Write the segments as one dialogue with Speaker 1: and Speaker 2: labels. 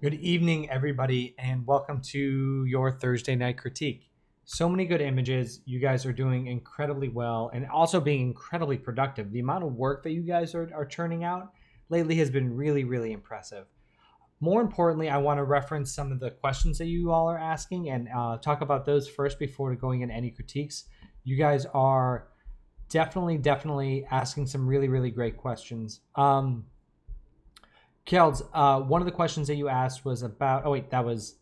Speaker 1: Good evening, everybody, and welcome to your Thursday night critique. So many good images. You guys are doing incredibly well and also being incredibly productive. The amount of work that you guys are churning out lately has been really, really impressive. More importantly, I want to reference some of the questions that you all are asking and talk about those first before going in any critiques. You guys are definitely asking some really, really great questions. Kels, one of the questions that you asked was about. Oh wait, that was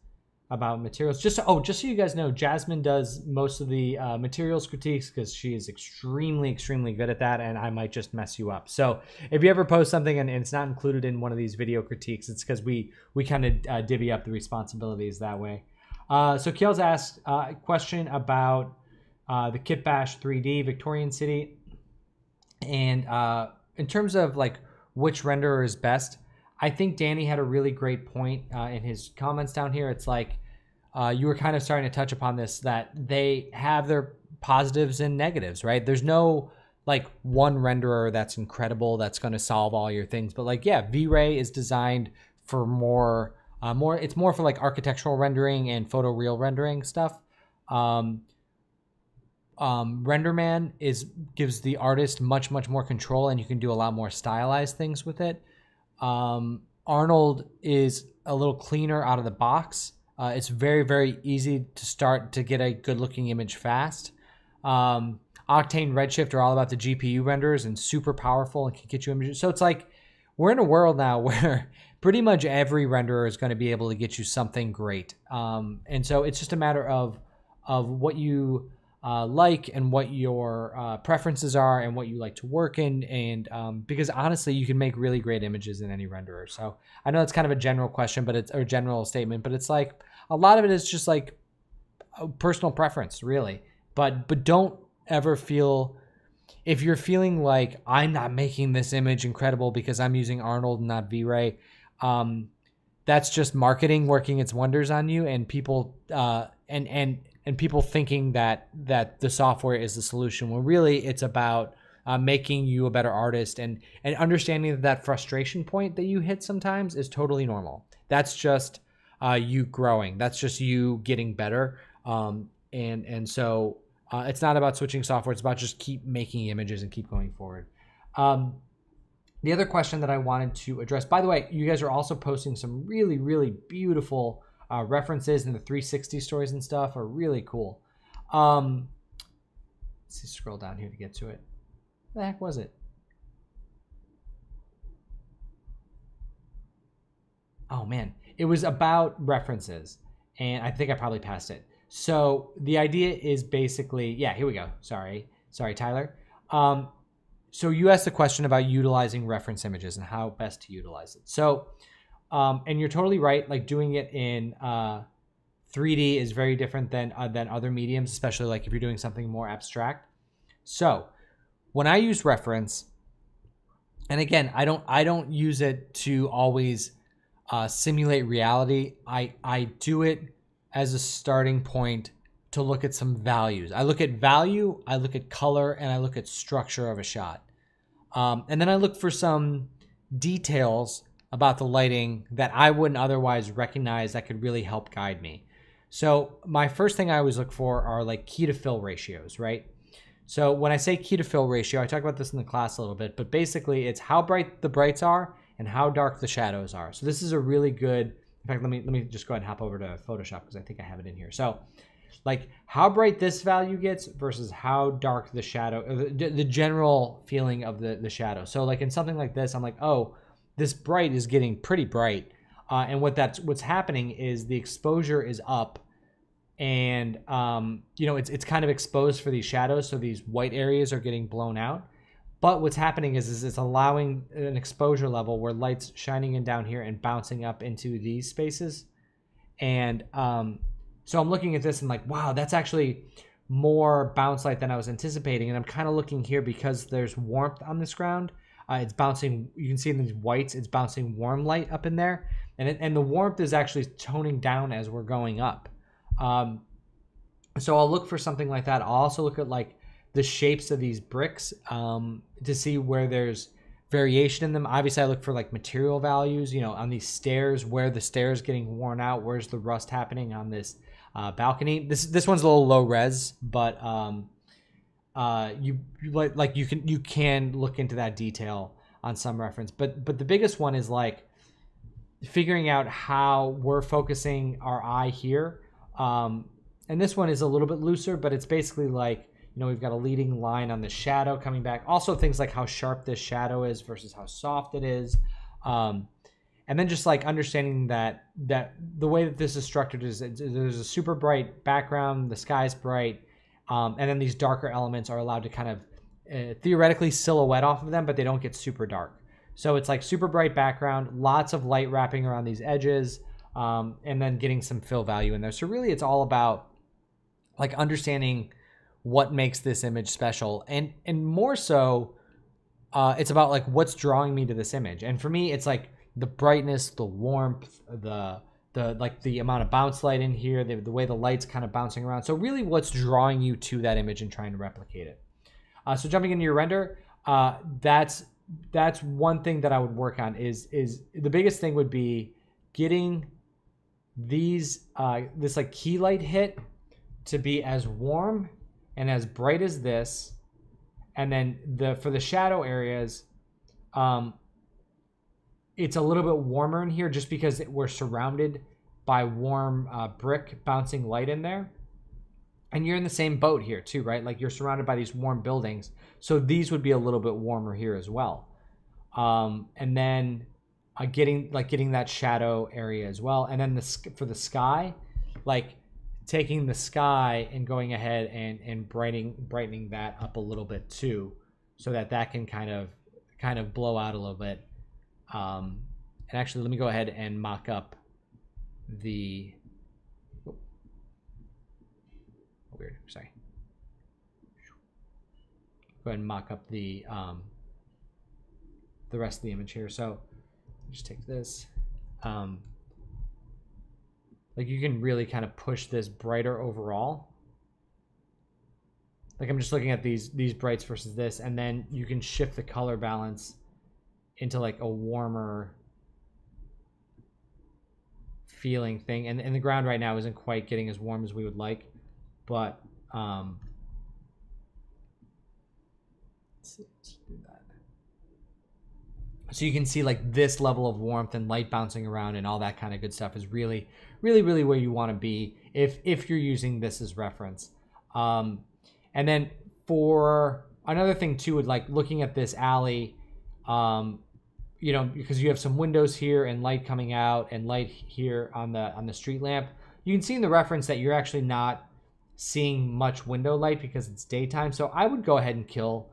Speaker 1: about materials. Just so you guys know, Jasmine does most of the materials critiques because she is extremely good at that, and I might just mess you up. So if you ever post something and it's not included in one of these video critiques, it's because we kind of divvy up the responsibilities that way. So Kels asked a question about the Kitbash 3D Victorian City, and in terms of like which renderer is best. I think Danny had a really great point in his comments down here. It's like you were kind of starting to touch upon this, that they have their positives and negatives, right? There's no like one renderer that's incredible that's going to solve all your things. But like, yeah, V-Ray is designed for it's more for like architectural rendering and photoreal rendering stuff. RenderMan gives the artist much more control, and you can do a lot more stylized things with it. Arnold is a little cleaner out of the box. It's very easy to start to get a good looking image fast. Octane, Redshift are all about the GPU renders and super powerful and can get you images. So it's like we're in a world now where pretty much every renderer is going to be able to get you something great. And so it's just a matter of what you like and what your preferences are and what you like to work in, and because honestly you can make really great images in any renderer. So I know it's kind of a general question, but it's a general statement, but it's like a lot of it is just like a personal preference really. But don't ever feel, if you're feeling like I'm not making this image incredible because I'm using Arnold and not V-Ray, that's just marketing working its wonders on you, and people and people thinking that the software is the solution, when really it's about making you a better artist, and understanding that frustration point that you hit sometimes is totally normal. That's just you growing. That's just you getting better. And so it's not about switching software. It's about just keep making images and keep going forward. The other question that I wanted to address, by the way, you guys are also posting some really beautiful references, and the 360 stories and stuff are really cool. Let's see, scroll down here to get to it. What the heck was it? Oh man, it was about references, and I think I probably passed it. So the idea is basically, yeah, here we go. Sorry, Tyler. So you asked the question about utilizing reference images and how best to utilize it. So and you're totally right. Like doing it in 3D is very different than other mediums, especially like if you're doing something more abstract. So when I use reference, and again, I don't use it to always simulate reality. I do it as a starting point to look at some values. I look at value, I look at color, and I look at structure of a shot. And then I look for some details about the lighting that I wouldn't otherwise recognize that could really help guide me. So my first thing I always look for are like key to fill ratios, right? So when I say key to fill ratio, I talk about this in the class a little bit, but basically it's how bright the brights are and how dark the shadows are. So this is a really good, in fact, let me just go ahead and hop over to Photoshop because I think I have it in here. So like how bright this value gets versus how dark the shadow, the general feeling of the shadow. So like in something like this, I'm like, oh, this bright is getting pretty bright, and what's happening is the exposure is up, and it's kind of exposed for these shadows, so these white areas are getting blown out. But what's happening is it's allowing an exposure level where light's shining in down here and bouncing up into these spaces, and so I'm looking at this and like, wow, that's actually more bounce light than I was anticipating, and I'm kind of looking here because there's warmth on this ground. It's bouncing, you can see in these whites, it's bouncing warm light up in there. And the warmth is actually toning down as we're going up. So I'll look for something like that. I'll also look at like the shapes of these bricks to see where there's variation in them. Obviously, I look for like material values, you know, on these stairs, where the stairs getting worn out, where's the rust happening on this balcony. This one's a little low res, but you can look into that detail on some reference. But the biggest one is like figuring out how we're focusing our eye here. And this one is a little bit looser, but it's basically like, you know, we've got a leading line on the shadow coming back. Also things like how sharp this shadow is versus how soft it is. And then just like understanding that the way that this is structured is there's a super bright background, the sky's bright, and then these darker elements are allowed to kind of theoretically silhouette off of them, but they don't get super dark. So it's like super bright background, lots of light wrapping around these edges, and then getting some fill value in there. So really it's all about like understanding what makes this image special, and more so it's about like what's drawing me to this image. And for me, it's like the brightness, the warmth, the like the amount of bounce light in here, the way the light's kind of bouncing around. So really what's drawing you to that image and trying to replicate it. So jumping into your render, that's one thing that I would work on is the biggest thing would be getting these this like key light hit to be as warm and as bright as this, and then for the shadow areas, it's a little bit warmer in here just because we're surrounded by warm brick bouncing light in there. And you're in the same boat here too, right? Like you're surrounded by these warm buildings, so these would be a little bit warmer here as well. And then getting that shadow area as well. And then for the sky, like taking the sky and going ahead and brightening that up a little bit too, so that can kind of blow out a little bit. And actually, let me go ahead and mock up the weird. Sorry. Go ahead and mock up the rest of the image here. So just take this. Like you can really kind of push this brighter overall. Like I'm just looking at these brights versus this, and then you can shift the color balance into like a warmer feeling thing. And the ground right now isn't quite getting as warm as we would like, but let's do that. So you can see like this level of warmth and light bouncing around and all that kind of good stuff is really where you want to be if you're using this as reference. And then for another thing too, would like looking at this alley, you know, because you have some windows here and light coming out and light here on the street lamp. You can see in the reference that you're actually not seeing much window light because it's daytime. So I would go ahead and kill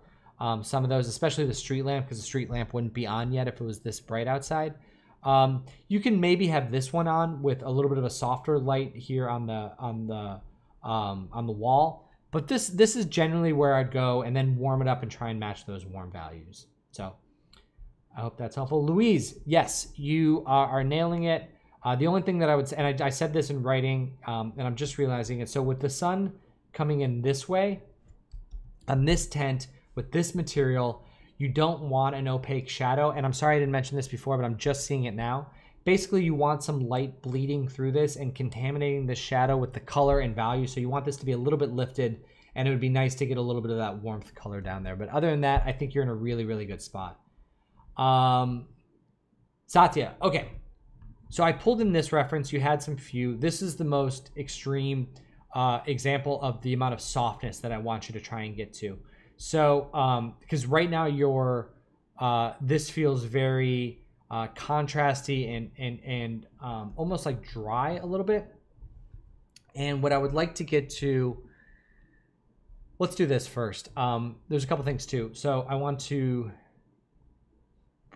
Speaker 1: some of those, especially the street lamp, because the street lamp wouldn't be on yet if it was this bright outside. You can maybe have this one on with a little bit of a softer light here on the wall, but this is generally where I'd go, and then warm it up and try and match those warm values. So I hope that's helpful. Louise, yes, you are nailing it. The only thing that I would say, and I said this in writing, and I'm just realizing it. So with the sun coming in this way on this tent with this material, you don't want an opaque shadow. And I'm sorry I didn't mention this before, but I'm just seeing it now. Basically, you want some light bleeding through this and contaminating the shadow with the color and value. So you want this to be a little bit lifted, and it would be nice to get a little bit of that warmth color down there. But other than that, I think you're in a really good spot. Satya, okay. So I pulled in this reference. You had some few. This is the most extreme example of the amount of softness that I want you to try and get to. So, because right now this feels very contrasty and almost like dry a little bit. And what I would like to get to, let's do this first. There's a couple things too. So I want to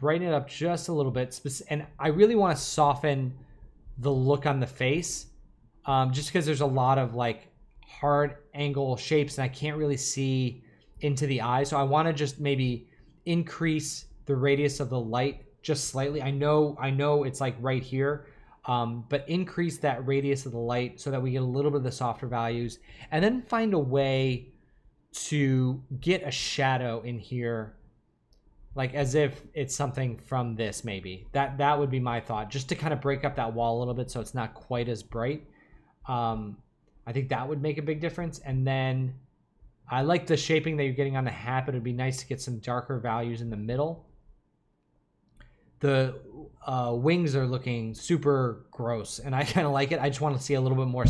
Speaker 1: brighten it up just a little bit, and I really want to soften the look on the face, just because there's a lot of like hard angle shapes and I can't really see into the eye. So I want to just maybe increase the radius of the light just slightly. I know it's like right here, but increase that radius of the light so that we get a little bit of the softer values, and then find a way to get a shadow in here like as if it's something from this. Maybe that would be my thought, just to kind of break up that wall a little bit so it's not quite as bright. I think that would make a big difference. And then I like the shaping that you're getting on the hat, but it'd be nice to get some darker values in the middle. The wings are looking super gross, and I kind of like it. I just want to see a little bit more.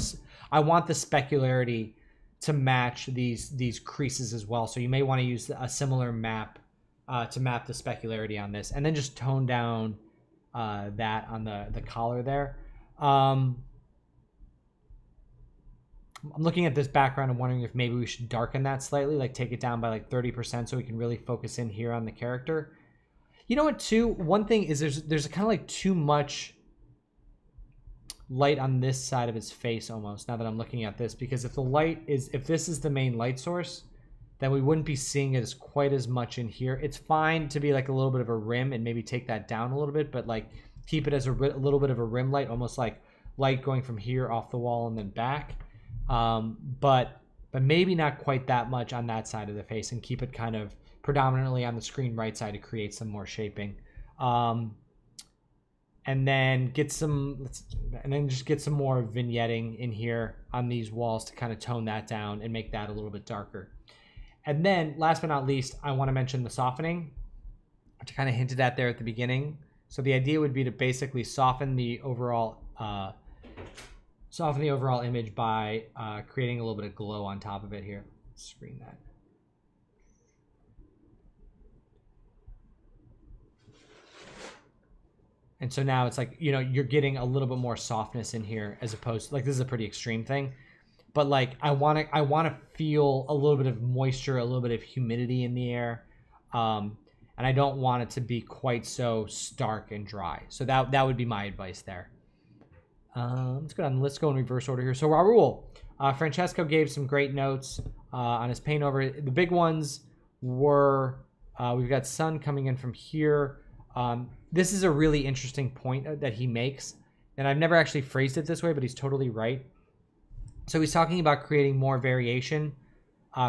Speaker 1: I want the specularity to match these creases as well. So you may want to use a similar map to map the specularity on this, and then just tone down that on the collar there. I'm looking at this background and wondering if maybe we should darken that slightly, like take it down by like 30% so we can really focus in here on the character. You know what, too? One thing is there's kind of like too much light on this side of his face almost, now that I'm looking at this, because if this is the main light source, then we wouldn't be seeing it as quite as much in here. It's fine to be like a little bit of a rim and maybe take that down a little bit, but like keep it as a little bit of a rim light, almost like light going from here off the wall and then back. But maybe not quite that much on that side of the face, and keep it kind of predominantly on the screen right side to create some more shaping. And then just get some more vignetting in here on these walls to kind of tone that down and make that a little bit darker. And then last but not least, I want to mention the softening, which I kind of hinted at there at the beginning. So the idea would be to basically soften the overall image by creating a little bit of glow on top of it here. Let's screen that. And so now it's like, you're getting a little bit more softness in here, as opposed to, like, this is a pretty extreme thing, but like I want to feel a little bit of moisture, a little bit of humidity in the air, and I don't want it to be quite so stark and dry. So that would be my advice there. Let's go in reverse order here. So Raul, Francesco gave some great notes on his paint over. The big ones were we've got sun coming in from here. This is a really interesting point that he makes, and I've never actually phrased it this way, but he's totally right. So he's talking about creating more variation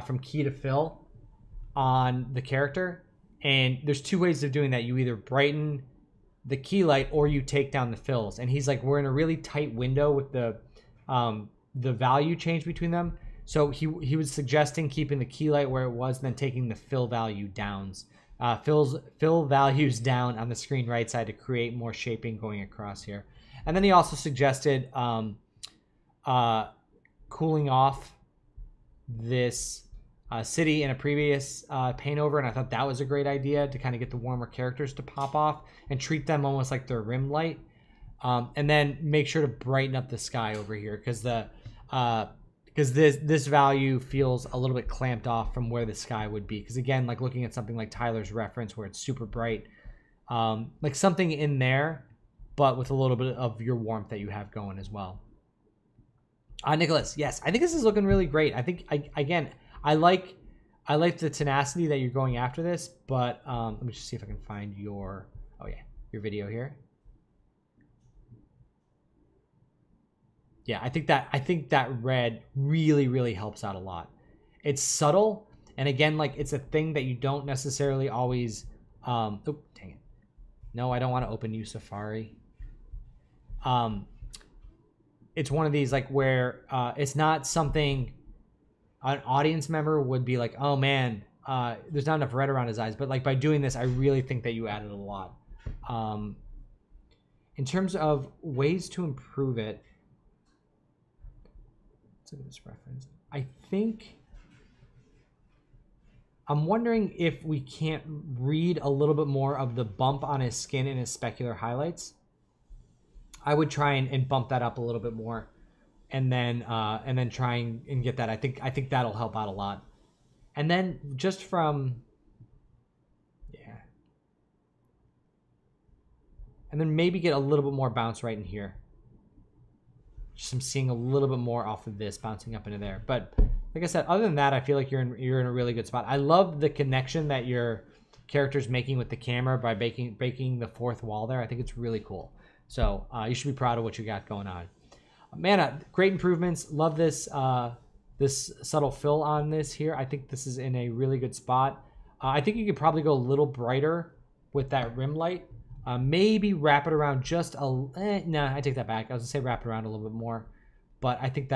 Speaker 1: from key to fill on the character, and there's two ways of doing that. You either brighten the key light or you take down the fills, and he's like, we're in a really tight window with the value change between them. So he was suggesting keeping the key light where it was, and then taking the fill value downs. Fill values down on the screen right side to create more shaping going across here. And then he also suggested cooling off this city in a previous paint over, and I thought that was a great idea to kind of get the warmer characters to pop off and treat them almost like their rim light. And then make sure to brighten up the sky over here, because this value feels a little bit clamped off from where the sky would be. Because again, like looking at something like Tyler's reference where it's super bright, like something in there, but with a little bit of your warmth that you have going as well. Nicholas, yes, I think this is looking really great. I think I like the tenacity that you're going after this, but let me just see if I can find your video here. Yeah, I think that red really, really helps out a lot. It's subtle, and again, like it's a thing that you don't necessarily always. Oh, dang it! No, I don't want to open new Safari. It's one of these like where it's not something an audience member would be like, oh man, there's not enough red around his eyes. But like by doing this, I really think that you added a lot. In terms of ways to improve it. Let's look at this reference. I think I'm wondering if we can't read a little bit more of the bump on his skin and his specular highlights. I would try and bump that up a little bit more, and then try and get that. I think that'll help out a lot. And then just from and then maybe get a little bit more bounce right in here. Just I'm seeing a little bit more off of this bouncing up into there. But like I said, other than that, I feel like you're in a really good spot. I love the connection that your character's making with the camera by breaking the fourth wall there. I think it's really cool. So you should be proud of what you got going on. Man, great improvements. Love this this subtle fill on this here. I think this is in a really good spot. I think you could probably go a little brighter with that rim light. Maybe wrap it around just a. Nah, I take that back. I was gonna say wrap it around a little bit more, but I think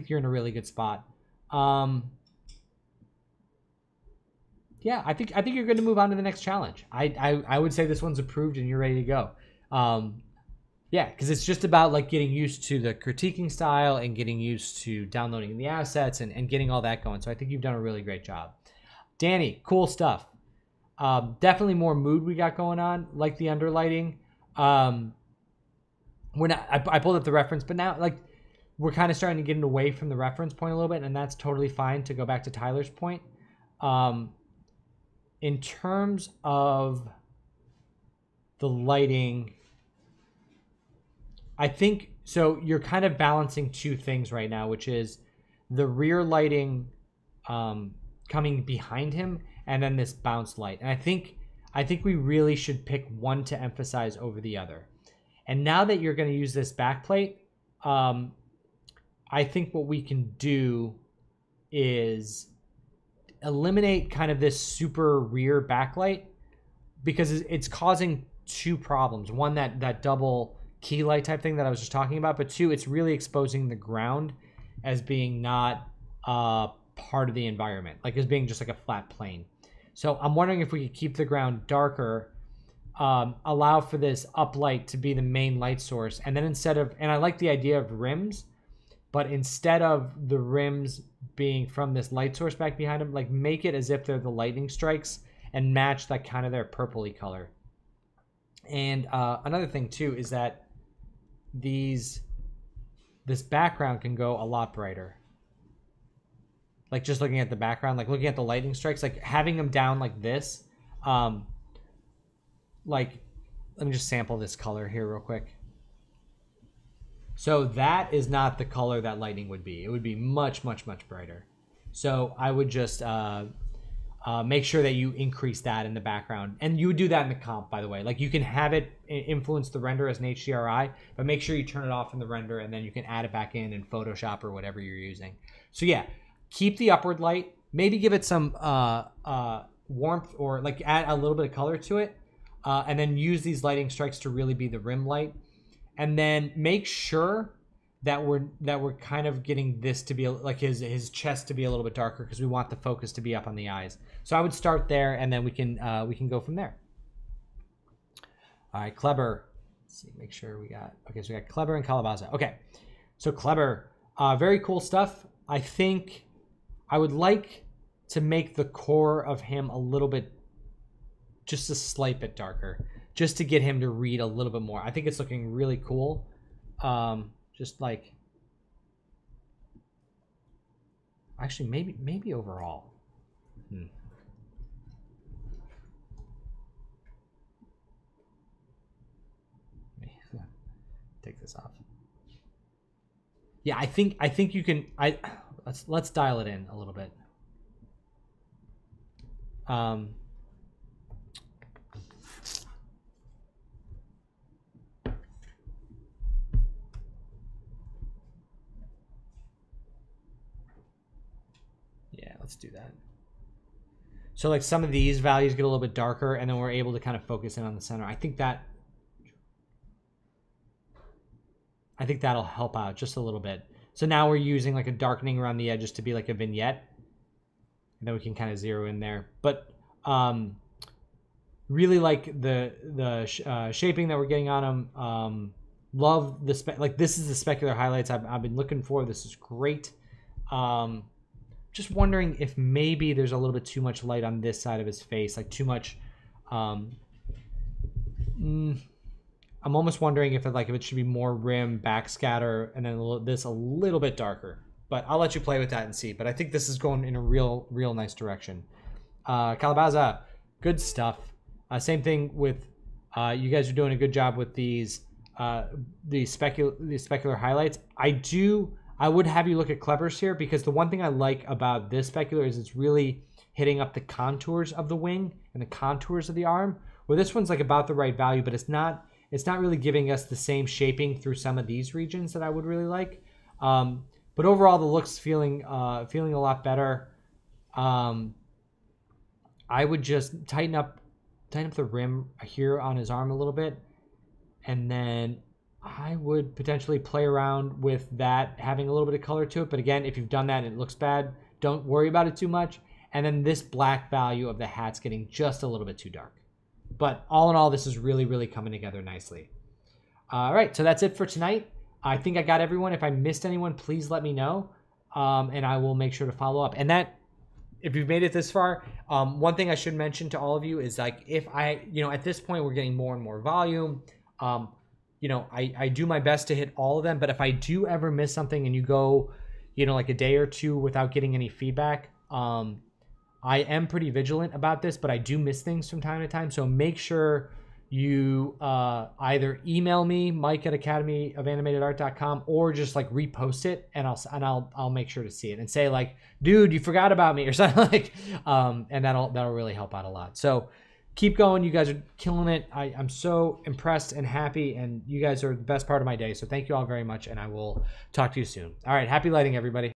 Speaker 1: you're in a really good spot. Yeah, I think you're good to move on to the next challenge. I would say this one's approved and you're ready to go. Yeah, because it's just about like getting used to the critiquing style and getting used to downloading the assets and getting all that going. So I think you've done a really great job. Danny, cool stuff. Definitely more mood we got going on, like the underlighting. We're not. I pulled up the reference, but now like we're kind of starting to get away from the reference point a little bit, and that's totally fine. To go back to Tyler's point, in terms of the lighting, I think so. You're kind of balancing two things right now, which is the rear lighting coming behind him, and then this bounce light. And I think we really should pick one to emphasize over the other. And now that you're going to use this backplate, I think what we can do is eliminate kind of this super rear backlight, because it's causing two problems. One, that double key light type thing that I was just talking about, but two, it's really exposing the ground as being not part of the environment, like as being just like a flat plane. So I'm wondering if we could keep the ground darker, allow for this uplight to be the main light source, and then and I like the idea of rims, but instead of the rims being from this light source back behind them, like make it as if they're the lightning strikes and match that kind of their purpley color. And another thing too is that this background can go a lot brighter. Like just looking at the background, like looking at the lightning strikes, like having them down like this. Like, let me just sample this color here real quick. So that is not the color that lightning would be. It would be much, much, much brighter. So I would just make sure that you increase that in the background. And you would do that in the comp, by the way. Like you can have it influence the render as an HDRI, but make sure you turn it off in the render, and then you can add it back in Photoshop or whatever you're using. So yeah, keep the upward light. Maybe give it some warmth, or like add a little bit of color to it. And then use these lighting strikes to really be the rim light. And then make sure that we're kind of getting this to be like his chest to be a little bit darker, because we want the focus to be up on the eyes. So I would start there, and then we can go from there. All right, Kleber. Let's see, make sure we got, okay, so we got Kleber and Calabaza. Okay, so Kleber, very cool stuff. I think I would like to make the core of him a little bit, just a slight bit darker, just to get him to read a little bit more. I think it's looking really cool. Just like, actually maybe overall. Take this off. Yeah, I think you can. Let's dial it in a little bit. Yeah, let's do that. So like some of these values get a little bit darker, and then we're able to kind of focus in on the center. I think that'll help out just a little bit. So now we're using like a darkening around the edges to be like a vignette, and then we can kind of zero in there. But really like the shaping that we're getting on them. Love the like this is the specular highlights I've been looking for. This is great. Just wondering if maybe there's a little bit too much light on this side of his face, like too much. I'm almost wondering if it should be more rim, backscatter, and then this a little bit darker. But I'll let you play with that and see. But I think this is going in a real nice direction. Calabaza, good stuff. Same thing with you guys are doing a good job with these specular highlights. I would have you look at Kleber's here, because the one thing I like about this specular is it's really hitting up the contours of the wing and the contours of the arm, where this one's like about the right value, but it's not really giving us the same shaping through some of these regions that I would really like. But overall, the look's feeling a lot better. I I would just tighten up the rim here on his arm a little bit, and then I would potentially play around with that, having a little bit of color to it. But again, if you've done that and it looks bad, don't worry about it too much. And then this black value of the hat's getting just a little bit too dark. But all in all, this is really, really coming together nicely. All right, so that's it for tonight. I think I got everyone. If I missed anyone, please let me know, and I will make sure to follow up. And that, if you've made it this far, one thing I should mention to all of you is, like, if I, at this point, we're getting more and more volume. I do my best to hit all of them, but if I do ever miss something and you go, like a day or two without getting any feedback, I am pretty vigilant about this, but I do miss things from time to time. So make sure you either email me, mike@academyofanimatedart.com, or just like repost it, and I'll make sure to see it and say, like, dude, you forgot about me, or something like, and that'll really help out a lot. So keep going. You guys are killing it. I'm so impressed and happy, and you guys are the best part of my day. So thank you all very much, and I will talk to you soon. All right. Happy lighting, everybody.